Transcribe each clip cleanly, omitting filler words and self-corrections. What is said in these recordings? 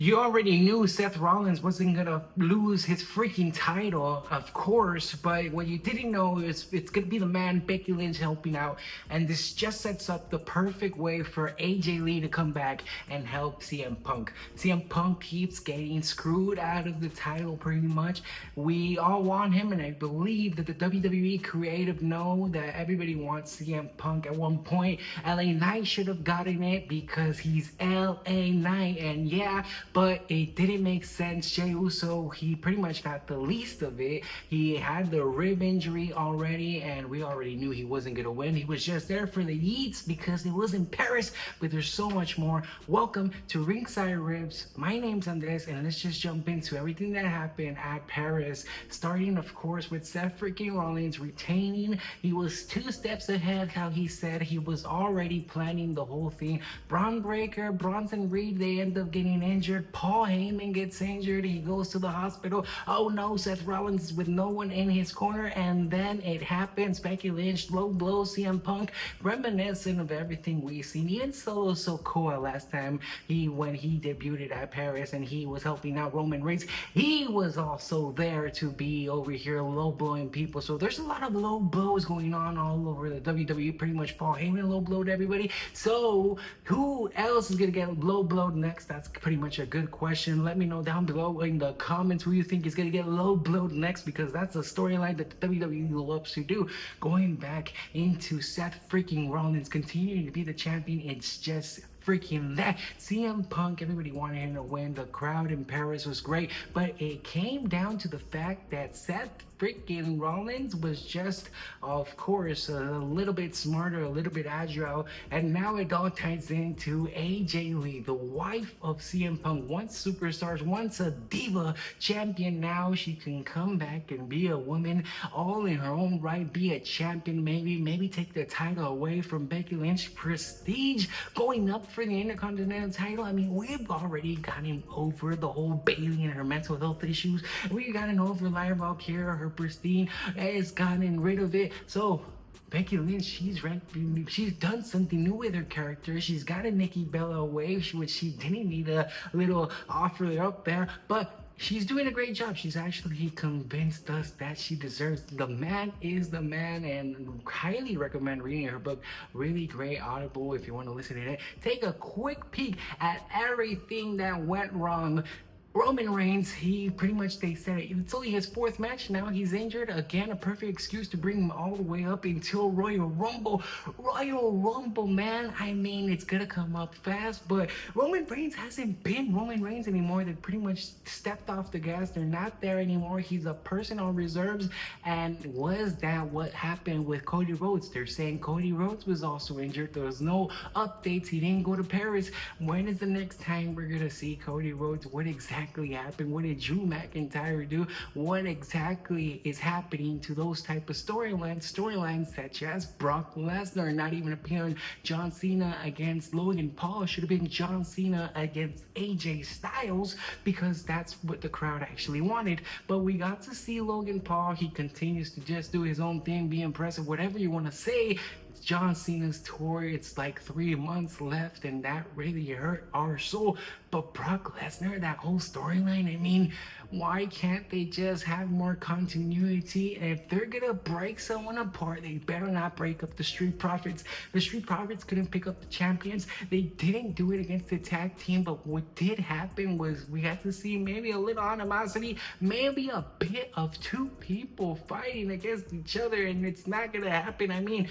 You already knew Seth Rollins wasn't gonna lose his freaking title, of course, but what you didn't know is it's gonna be the man Becky Lynch helping out, and this just sets up the perfect way for AJ Lee to come back and help CM Punk. CM Punk keeps getting screwed out of the title pretty much. We all want him, and I believe that the WWE creative know that everybody wants CM Punk at one point. LA Knight should have gotten it because he's LA Knight, and yeah, but it didn't make sense. Jey Uso, he pretty much got the least of it. He had the rib injury already, and we already knew he wasn't gonna win. He was just there for the yeets because it was in Paris, but there's so much more. Welcome to Ringside Riffs. My name's Andres, and let's just jump into everything that happened at Paris, starting of course with Seth freaking Rollins retaining. He was 2 steps ahead. How he said he was already planning the whole thing. Braun Breaker, Bronson Reed, they end up getting injured. Paul Heyman gets injured. He goes to the hospital. Oh no, Seth Rollins is with no one in his corner, and then it happens. Becky Lynch, low blow, CM Punk, reminiscent of everything we've seen. Even Solo Sikoa last time when he debuted at Paris and he was helping out Roman Reigns, he was also there to be over here low blowing people. So there's a lot of low blows going on all over the WWE. Pretty much Paul Heyman low blowed everybody. So who else is gonna get low blowed next? That's pretty much a good question. Let me know down below in the comments who you think is gonna get low blowed next, because that's a storyline that the WWE loves to do. Going back into Seth freaking Rollins continuing to be the champion, it's just freaking that. CM Punk, everybody wanted him to win. The crowd in Paris was great, but it came down to the fact that Seth freaking Rollins was just, of course, a little bit smarter, a little bit agile, and now it all ties into AJ Lee, the wife of CM Punk, once superstars, once a diva champion. Now she can come back and be a woman all in her own right, be a champion, maybe take the title away from Becky Lynch. Prestige going up for the Intercontinental title. I mean, we've already gotten over the whole Bayley and her mental health issues. We've gotten over Lyra Valkyria, her pristine, has gotten rid of it. So Becky Lynch, she's done something new with her character. She's got a Nikki Bella away, which she didn't need a little offer up there, but she's doing a great job. She's actually convinced us that she deserves. The man is the man, and highly recommend reading her book. Really great Audible if you want to listen to it. Take a quick peek at everything that went wrong. Roman Reigns, they said it's only his 4th match now. He's injured again, a perfect excuse to bring him all the way up until Royal Rumble. Royal Rumble, man. I mean, it's gonna come up fast, but Roman Reigns hasn't been Roman Reigns anymore. They pretty much stepped off the gas. They're not there anymore. He's a person on reserves. And was that what happened with Cody Rhodes? They're saying Cody Rhodes was also injured. There was no updates. He didn't go to Paris. When is the next time we're gonna see Cody Rhodes? What exactly happened? What did Drew McIntyre do? What exactly is happening to those type of storylines such as Brock Lesnar not even appearing? John Cena against Logan Paul should have been John Cena against AJ Styles, because that's what the crowd actually wanted. But we got to see Logan Paul. He continues to just do his own thing, be impressive, whatever you want to say. John Cena's tour, it's like 3 months left, and that really hurt our soul. But Brock Lesnar, that whole storyline, I mean, why can't they just have more continuity? And if they're gonna break someone apart, they better not break up the Street Profits. The Street Profits couldn't pick up the champions. They didn't do it against the tag team, but what did happen was we had to see maybe a little animosity, maybe a bit of 2 people fighting against each other, and it's not gonna happen. I mean,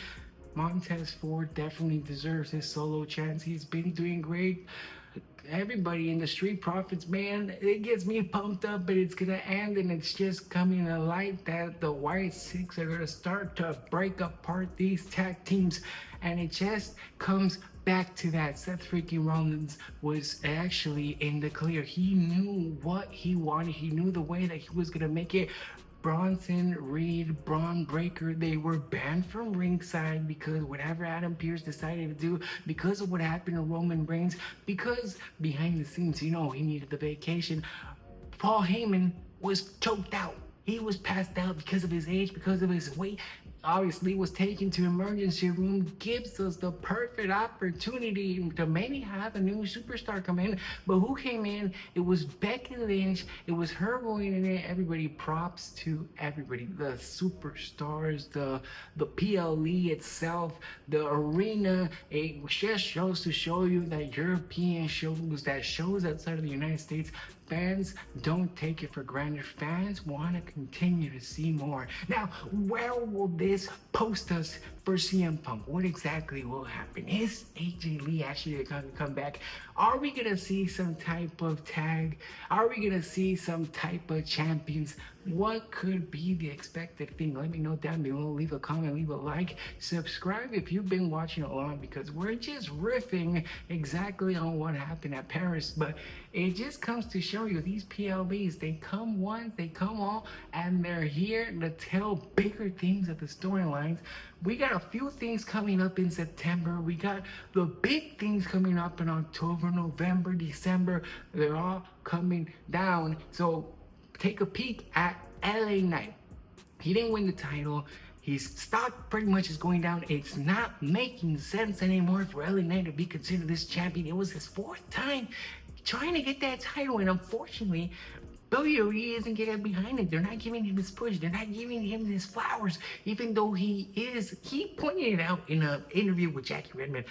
Montez Ford definitely deserves his solo chance. He's been doing great. Everybody in the Street Profits, man, it gets me pumped up, but it's gonna end, and it's just coming to light that the White Six are gonna start to break apart these tag teams, and it just comes back to that. Seth freaking Rollins was actually in the clear. He knew what he wanted. He knew the way that he was gonna make it. Bronson Reed, Braun Breaker, they were banned from Ringside because whatever Adam Pearce decided to do, because of what happened to Roman Reigns, because behind the scenes, he needed the vacation. Paul Heyman was choked out. He was passed out because of his age, because of his weight. obviously was taken to emergency room, gives us the perfect opportunity to maybe have a new superstar come in. But who came in? It was Becky Lynch. It was her going in it. Everybody, props to everybody, the superstars, the PLE itself, the arena. It just shows to show you that European shows, that shows outside of the United States, fans don't take it for granted. Fans want to continue to see more. Now, where will this post us for CM Punk? What exactly will happen? Is AJ Lee actually going to come back? Are we going to see some type of tag? Are we going to see some type of champions? What could be the expected thing? Let me know down below. Leave a comment, leave a like, subscribe if you've been watching along, because we're just riffing exactly on what happened at Paris. But it just comes to show you these PLBs, they come once, they come all, and they're here to tell bigger things of the storylines. We got a few things coming up in September. We got the big things coming up in October, November, December. They're all coming down. So take a peek at LA Knight. He didn't win the title. His stock pretty much is going down. It's not making sense anymore for LA Knight to be considered this champion. It was his 4th time trying to get that title, and unfortunately, WWE isn't getting behind it. They're not giving him his push. They're not giving him his flowers, even though he pointed it out in an interview with Jackie Redmond.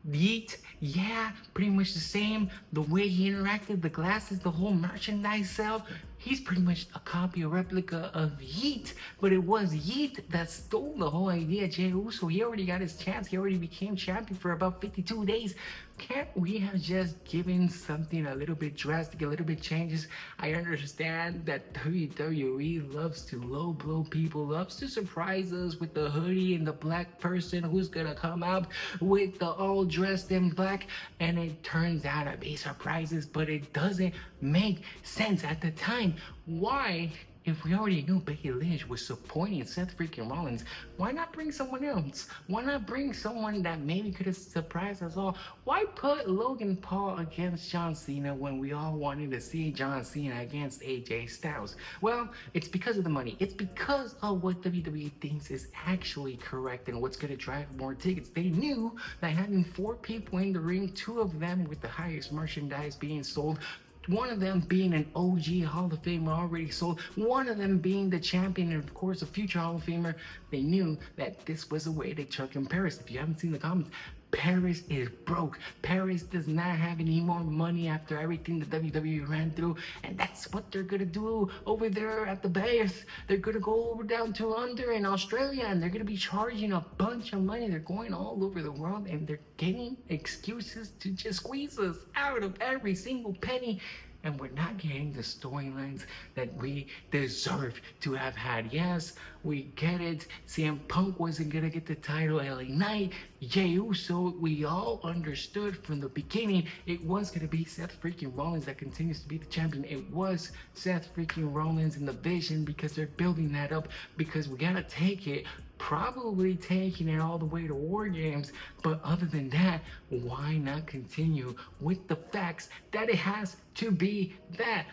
Yeet, yeah, pretty much the same. The way he interacted, the glasses, the whole merchandise sale, he's pretty much a copy, a replica of Yeet. But it was Yeet that stole the whole idea. Jey Uso, he already got his chance. He already became champion for about 52 days. Can't we have just given something a little bit drastic, a little bit changes? I understand that WWE loves to low blow people, loves to surprise us with the hoodie and the black person who's gonna come out with the all dressed in black, and it turns out to be surprises, but it doesn't make sense at the time. Why? If we already knew Becky Lynch was supporting Seth freaking Rollins, why not bring someone else? Why not bring someone that maybe could have surprised us all? Why put Logan Paul against John Cena when we all wanted to see John Cena against AJ Styles? Well, it's because of the money. It's because of what WWE thinks is actually correct and what's going to drive more tickets. They knew that having 4 people in the ring, 2 of them with the highest merchandise being sold, one of them being an OG Hall of Famer already sold, one of them being the champion and of course a future Hall of Famer, they knew that this was a way to chuck in Paris. If you haven't seen the comments, Paris is broke. Paris does not have any more money after everything the WWE ran through, and that's what they're gonna do over there at the base. They're gonna go over down to London in Australia, and they're gonna be charging a bunch of money. They're going all over the world, and they're getting excuses to just squeeze us out of every single penny. And we're not getting the storylines that we deserve to have had. Yes, we get it. CM Punk wasn't gonna get the title. LA Knight, Jey Uso, we all understood from the beginning it was gonna be Seth freaking Rollins that continues to be the champion. It was Seth freaking Rollins in the vision, because they're building that up, because we gotta take it, probably taking it all the way to War Games. But other than that, why not continue with the facts that it has to be that?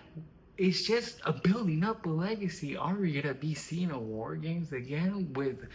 It's just a building up a legacy. Are we gonna be seeing a War Games again with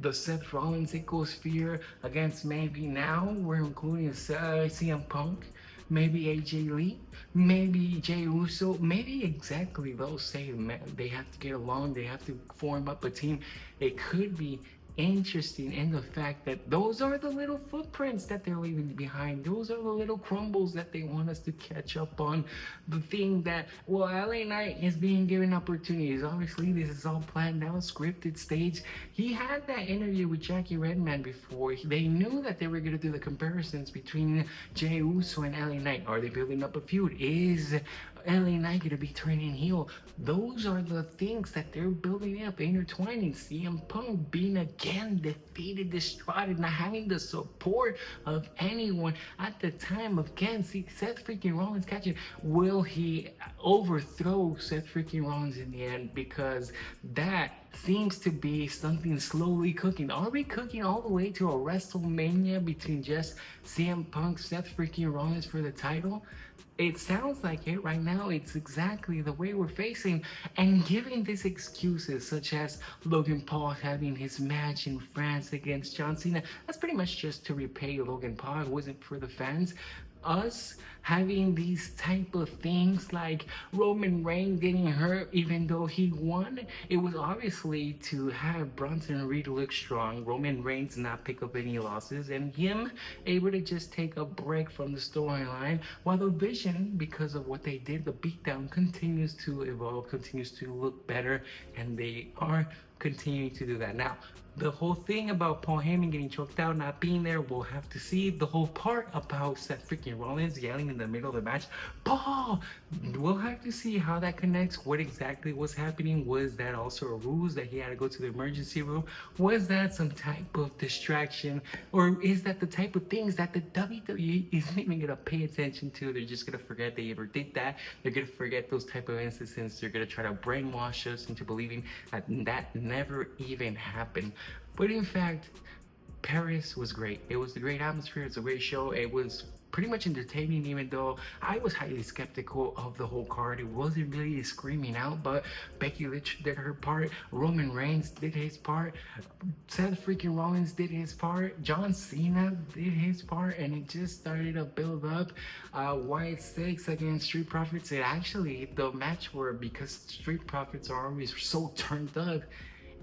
the Seth Rollins ecosphere against, maybe now we're including CM Punk, maybe AJ Lee, maybe Jey Uso, maybe exactly those same men? They have to get along, they have to form up a team. It could be interesting in the fact that those are the little footprints that they're leaving behind. Those are the little crumbles that they want us to catch up on. The thing that, well, LA Knight is being given opportunities. Obviously, this is all planned out, scripted, staged. He had that interview with Jackie Redman before. They knew that they were going to do the comparisons between Jey Uso and LA Knight. Are they building up a feud? Is LA Knight going to be turning heel? Those are the things that they're building up, intertwining. CM Punk being again defeated, destroyed, not having the support of anyone at the time of Seth freaking Rollins catching. Will he overthrow Seth freaking Rollins in the end? Because that seems to be something slowly cooking. Are we cooking all the way to a WrestleMania between just CM Punk, Seth freaking Rollins for the title? it sounds like it right now. It's exactly the way we're facing, and giving these excuses such as Logan Paul having his match in France against John Cena. That's pretty much just to repay Logan Paul. It wasn't for the fans. Us having these type of things like Roman Reigns getting hurt even though he won, it was obviously to have Bronson Reed look strong, Roman Reigns not pick up any losses, and him able to just take a break from the storyline, while the vision, because of what they did, the beatdown continues to evolve, continues to look better, and they are continuing to do that. Now, the whole thing about Paul Heyman getting choked out, not being there, we'll have to see. The whole part about Seth freaking Rollins yelling in the middle of the match, Paul! We'll have to see how that connects. What exactly was happening? Was that also a ruse that he had to go to the emergency room? Was that some type of distraction? Or is that the type of things that the WWE isn't even gonna pay attention to? They're just gonna forget they ever did that. They're gonna forget those type of instances. They're gonna try to brainwash us into believing that that never even happened. But in fact, Paris was great. It was a great atmosphere. It's a great show. It was pretty much entertaining, even though I was highly skeptical of the whole card. It wasn't really screaming out, but Becky Lynch did her part. Roman Reigns did his part. Seth freaking Rollins did his part. John Cena did his part, and it just started to build up. Wyatt Six against Street Profits. It actually, the match were, because Street Profits are always so turned up,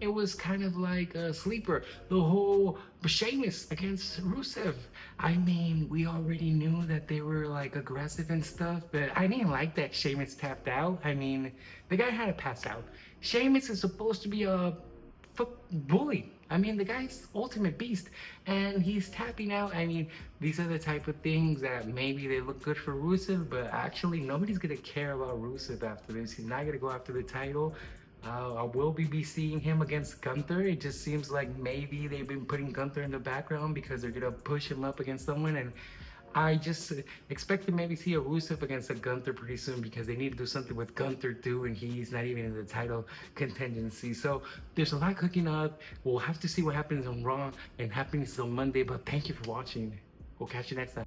it was kind of like a sleeper. The whole Sheamus against Rusev. I mean, we already knew that they were like aggressive and stuff, but I didn't like that Sheamus tapped out. I mean, the guy had to pass out. Sheamus is supposed to be a bully. I mean, the guy's ultimate beast, and he's tapping out. I mean, these are the type of things that maybe they look good for Rusev, but actually nobody's gonna care about Rusev after this. He's not gonna go after the title. I will be seeing him against Gunther. It just seems like maybe they've been putting Gunther in the background because they're gonna push him up against someone, and I just expect to maybe see a Rusev against a Gunther pretty soon, because they need to do something with Gunther too, and he's not even in the title contingency. So there's a lot cooking up. We'll have to see what happens on Raw and happens on Monday, but thank you for watching. We'll catch you next time.